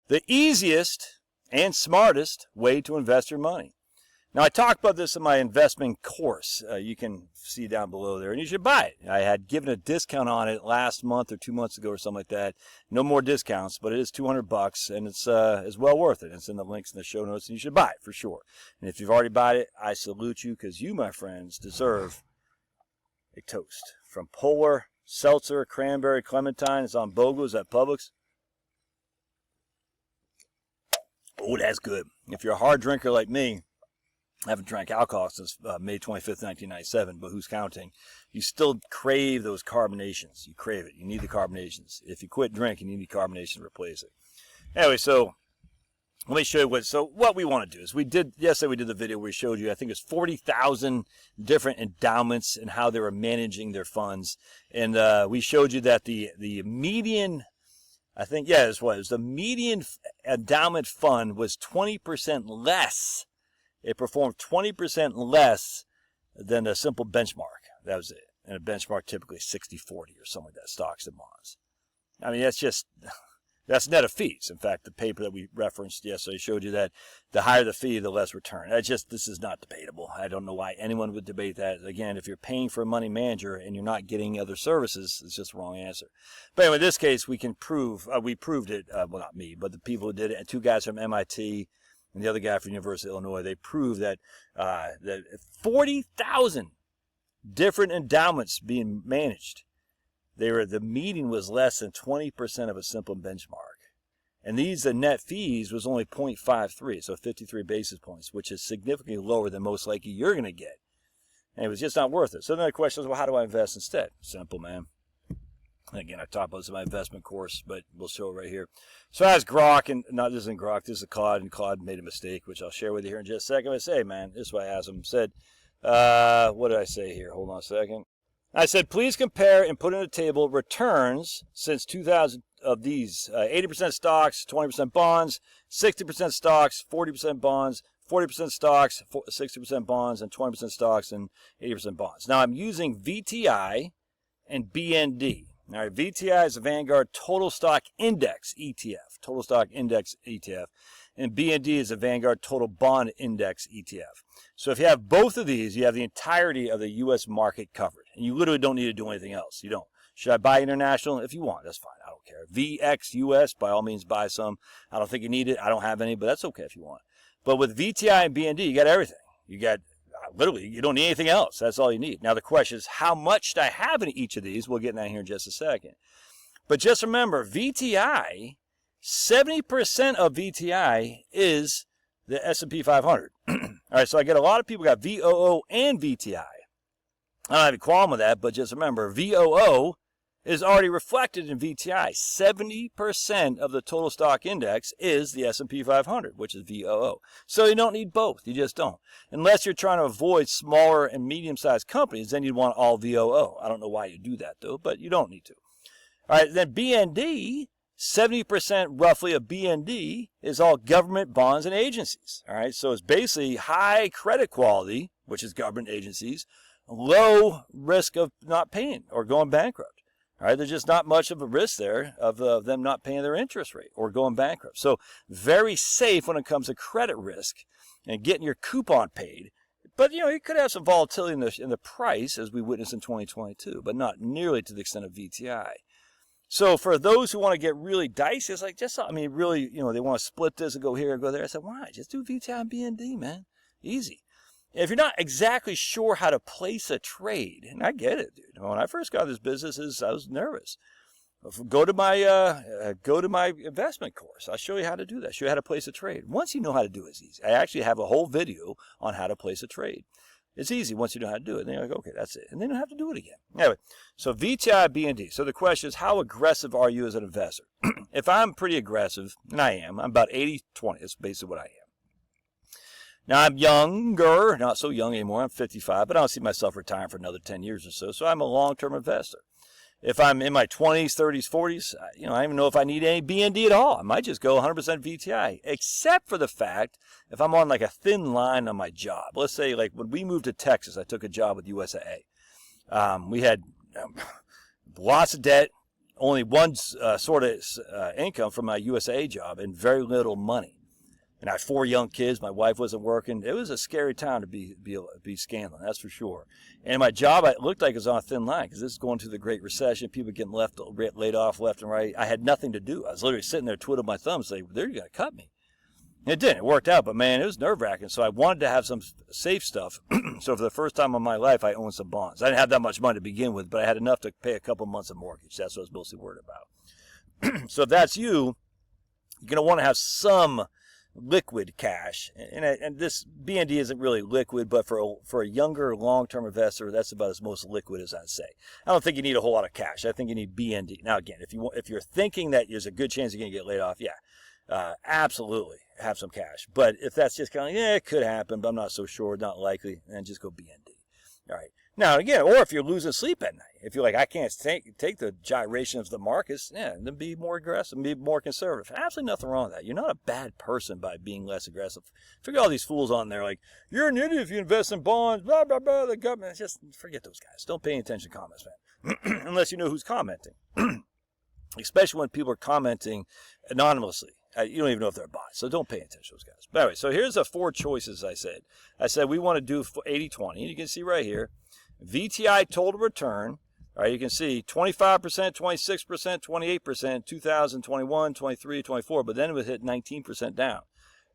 the easiest and smartest way to invest your money. Now, I talked about this in my investment course. You can see down below there, and you should buy it. I had given a discount on it last month or 2 months ago or something like that. No more discounts, but it is $200, and it's well worth it. It's in the links in the show notes, and you should buy it for sure. And if you've already bought it, I salute you, because you, my friends, deserve a toast. From Polar, Seltzer, Cranberry, Clementine. It's on BOGOs at Publix. Oh, that's good. If you're a hard drinker like me, I haven't drank alcohol since May 25th, 1997, but who's counting? You still crave those carbonations. You crave it. You need the carbonations. If you quit drinking, you need carbonation to replace it. Anyway, so let me show you what we want to do is yesterday we did the video where we showed you, I think it's 40,000 different endowments and how they were managing their funds. And we showed you that the median, I think, yeah, it was the median endowment fund was 20% less. It performed 20% less than a simple benchmark. That was it. And a benchmark typically 60-40 or something like that, stocks and bonds. I mean, that's net of fees. In fact, the paper that we referenced yesterday showed you that the higher the fee, the less return. This is not debatable. I don't know why anyone would debate that. Again, if you're paying for a money manager and you're not getting other services, it's just the wrong answer. But anyway, in this case, we proved it, well, not me, but the people who did it, 2 guys from MIT, and the other guy from the University of Illinois, they proved that 40,000 different endowments being managed, the median was less than 20% of a simple benchmark. And the net fees was only 0.53, so 53 basis points, which is significantly lower than most likely you're going to get. And it was just not worth it. So then the question is, well, how do I invest instead? Simple, man. And again, I talked about this in my investment course, but we'll show it right here. So as Grok, and not this isn't Grok, this is Claude, and Claude made a mistake, which I'll share with you here in just a second. I say, man, this is what I asked him. Said, what did I say here? Hold on a second. I said, please compare and put in a table returns since 2000 of these 80% stocks, 20% bonds, 60% stocks, 40% bonds, 40% stocks, 60% bonds, and 20% stocks, and 80% bonds. Now I'm using VTI and BND. All right, VTI is the Vanguard Total Stock Index ETF, Total Stock Index ETF, and BND is the Vanguard Total Bond Index ETF. So if you have both of these, you have the entirety of the U.S. market covered, and you literally don't need to do anything else. You don't. Should I buy international? If you want, that's fine. I don't care. VXUS, by all means, buy some. I don't think you need it. I don't have any, but that's okay if you want. But with VTI and BND, you got everything. You got literally, you don't need anything else. That's all you need. Now, the question is, how much do I have in each of these? We'll get in that here in just a second. But just remember, VTI, 70% of VTI is the S&P 500. All right, so I get a lot of people got VOO and VTI. I don't have any qualm with that, but just remember, VOO is already reflected in VTI. 70% of the total stock index is the S&P 500, which is VOO. So you don't need both. You just don't. Unless you're trying to avoid smaller and medium-sized companies, then you'd want all VOO. I don't know why you do that, though, but you don't need to. All right, then BND, 70% roughly of BND is all government bonds and agencies. All right, so it's basically high credit quality, which is government agencies, low risk of not paying or going bankrupt. All right, there's just not much of a risk there of them not paying their interest rate or going bankrupt. So very safe when it comes to credit risk and getting your coupon paid. But, you could have some volatility in the price as we witnessed in 2022, but not nearly to the extent of VTI. So for those who want to get really dicey, it's like really, they want to split this and go here and go there. I said, why? Just do VTI and BND, man. Easy. If you're not exactly sure how to place a trade, and I get it, dude. When I first got this business, I was nervous. Go to my investment course. I'll show you how to do that. Show you how to place a trade. Once you know how to do it, it's easy. I actually have a whole video on how to place a trade. It's easy once you know how to do it. Then you're like, okay, that's it. And then you don't have to do it again. Anyway, so VTI, BND. So the question is, how aggressive are you as an investor? If I'm pretty aggressive, and I am, I'm about 80-20. That's basically what I am. Now, I'm younger, not so young anymore. I'm 55, but I don't see myself retiring for another 10 years or so. So I'm a long-term investor. If I'm in my 20s, 30s, 40s, I don't even know if I need any BND at all. I might just go 100% VTI, except for the fact if I'm on like a thin line on my job. Let's say like when we moved to Texas, I took a job with USAA. We had lots of debt, only one sort of income from my USA job and very little money. And I had 4 young kids. My wife wasn't working. It was a scary time to be Scanlon, that's for sure. And my job, it looked like it was on a thin line because this is going through the Great Recession. People getting laid off left and right. I had nothing to do. I was literally sitting there twiddling my thumbs saying, they're going to cut me. And it didn't. It worked out, but man, it was nerve-wracking. So I wanted to have some safe stuff. So for the first time in my life, I owned some bonds. I didn't have that much money to begin with, but I had enough to pay a couple months of mortgage. That's what I was mostly worried about. So if that's you, you're going to want to have some liquid cash, and this BND isn't really liquid, but for a younger long-term investor, that's about as most liquid as I'd say. I don't think you need a whole lot of cash. I think you need BND. Now again, if you're thinking that there's a good chance you're going to get laid off, absolutely have some cash. But if that's just kind of it could happen, but I'm not so sure, not likely, then just go BND. All right. Now again, or if you're losing sleep at night, if you're like, I can't take the gyration of the markets, then be more aggressive, be more conservative. Absolutely nothing wrong with that. You're not a bad person by being less aggressive. Figure all these fools on there like, you're an idiot if you invest in bonds, blah, blah, blah, the government. Just forget those guys. Don't pay any attention to comments, man. Unless you know who's commenting. Especially when people are commenting anonymously. You don't even know if they're bots, so don't pay attention to those guys. But anyway, so here's the 4 choices I said. I said we want to do 80-20. You can see right here. VTI total return, all right, you can see 25%, 26%, 28%, 2021, 23, 24, but then it would hit 19% down.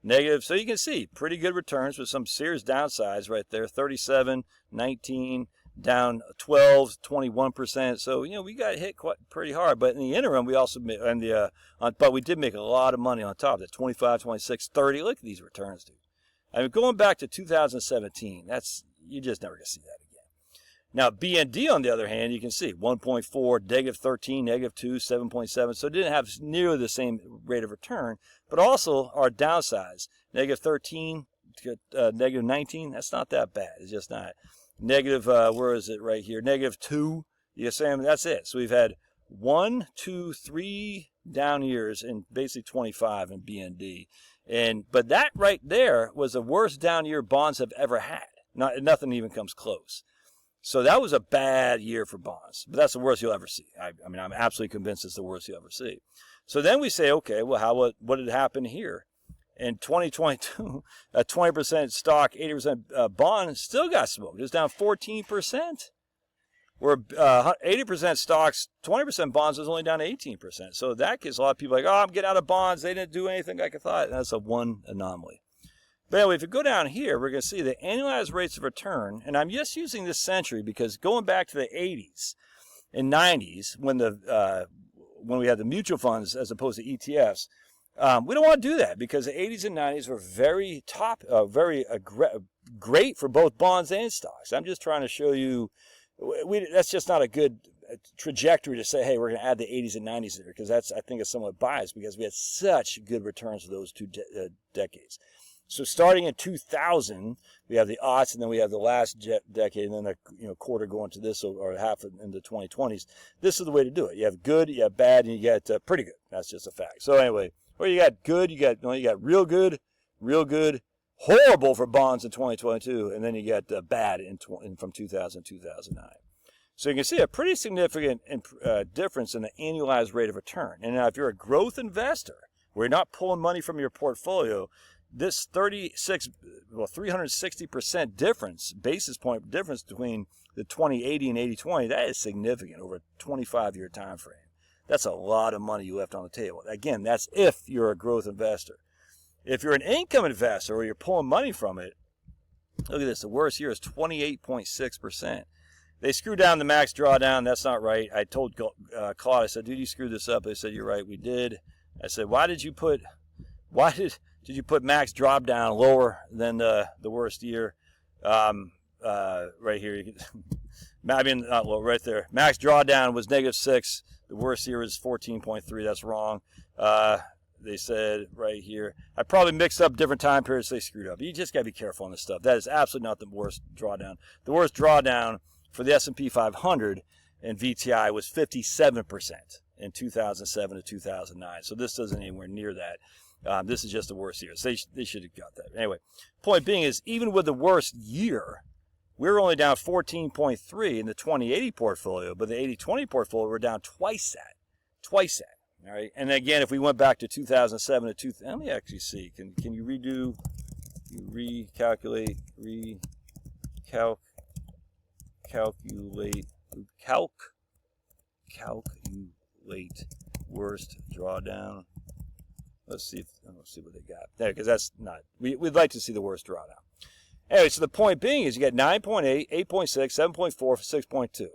Negative, so you can see pretty good returns with some serious downsides right there, 37, 19, down 12, 21%. So, we got hit pretty hard, but in the interim, we also made, but we did make a lot of money on top of that, 25, 26, 30. Look at these returns, dude. I mean, going back to 2017, you're just never going to see that again. Now, BND, on the other hand, you can see 1.4, negative 13, negative 2, 7.7. So it didn't have nearly the same rate of return, but also our downsides, negative 13, negative 19. That's not that bad. It's just not. Negative, where is it right here? Negative 2. You see, that's it. So we've had 1, 2, 3 down years in basically 25 in BND. But that right there was the worst down year bonds have ever had. Nothing even comes close. So that was a bad year for bonds, but that's the worst you'll ever see. I mean, I'm absolutely convinced it's the worst you'll ever see. So then we say, okay, well, what did happen here? In 2022, 20% stock, 80% bond still got smoked. It was down 14%. Where 80% stocks, 20% bonds was only down 18%. So that gives a lot of people like, oh, I'm getting out of bonds. They didn't do anything like I thought. And that's a one anomaly. But anyway, if you go down here, we're going to see the annualized rates of return. And I'm just using this century because going back to the 80s and 90s when we had the mutual funds as opposed to ETFs, we don't want to do that because the 80s and 90s were very great for both bonds and stocks. I'm just trying to show you that's just not a good trajectory to say, hey, we're going to add the 80s and 90s there because I think, is somewhat biased because we had such good returns for those two decades. So starting in 2000, we have the aughts, and then we have the last decade, and then a quarter going to this, or half in the 2020s. This is the way to do it. You have good, you have bad, and you get pretty good. That's just a fact. So anyway, where you got good, you got real good, horrible for bonds in 2022, and then you got bad from 2000 to 2009. So you can see a pretty significant difference in the annualized rate of return. And now if you're a growth investor, where you're not pulling money from your portfolio, this 360% difference, basis point difference between the 2080 and 8020, that is significant over a 25-year time frame. That's a lot of money you left on the table. Again, that's if you're a growth investor. If you're an income investor or you're pulling money from it, look at this. The worst year is 28.6%. They screwed down the max drawdown. That's not right. I told Claude, I said, dude, you screwed this up. They said, you're right, we did. I said, why did you put max drawdown lower than the worst year? Right here, I mean, not low, right there. Max drawdown was -6. The worst year is 14.3. That's wrong. They said right here. I probably mixed up different time periods. They screwed up. You just got to be careful on this stuff. That is absolutely not the worst drawdown. The worst drawdown for the S&P 500 and VTI was 57% in 2007 to 2009. So this isn't anywhere near that. This is just the worst year. So they should have got that. Anyway, point being is even with the worst year, we're only down 14.3 in the 2080 portfolio, but the 80-20 portfolio, we're down twice that. twice that. All right, and again, if we went back to 2007 to 2000, let me actually see. Can you recalculate calculate worst drawdown? Let's see what they got there, because that's not. We'd like to see the worst drawdown. Anyway, so the point being is you get 9.8, 8.6, 7.4, 6.2.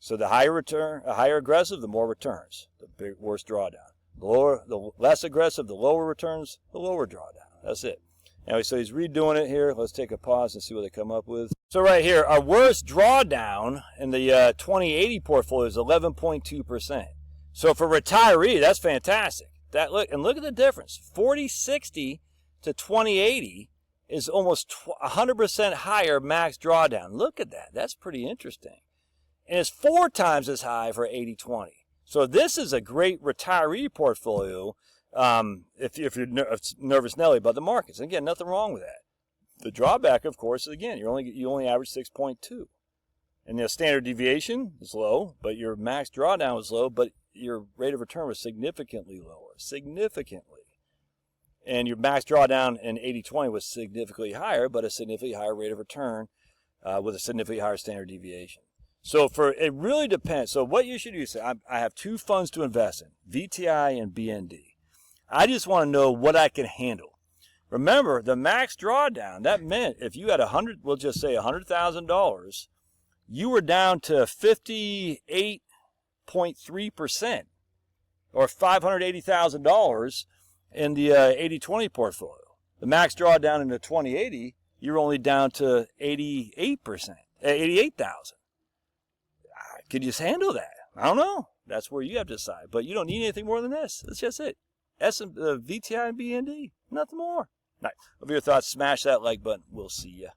So the higher return, higher aggressive, the more returns, the worst drawdown. The less aggressive, the lower returns, the lower drawdown. That's it. Anyway, so he's redoing it here. Let's take a pause and see what they come up with. So right here, our worst drawdown in the 2080 portfolio is 11.2%. So for retiree, that's fantastic. Look at the difference. 4060 to 2080 is almost 100% higher max drawdown. Look at that. That's pretty interesting. And it's 4 times as high for 80-20. So this is a great retiree portfolio if you're nervous Nelly about the markets. And again, nothing wrong with that. The drawback, of course, is again, you only average 6.2. And the standard deviation is low, but your max drawdown was low, but your rate of return was significantly lower. Significantly. And your max drawdown in 80-20 was significantly higher, but a significantly higher rate of return with a significantly higher standard deviation. So it really depends. So what you should do is say, I have 2 funds to invest in, VTI and BND. I just want to know what I can handle. Remember, the max drawdown, that meant if you had we'll just say $100,000, you were down to 58.3%, or $580,000 in the 80-20 portfolio. The max drawdown in the 2080, you're only down to 88%, 88,000. Could you handle that? I don't know. That's where you have to decide. But you don't need anything more than this. That's just it. VTI and BND. Nothing more. All right. Love your thoughts. Smash that like button. We'll see ya.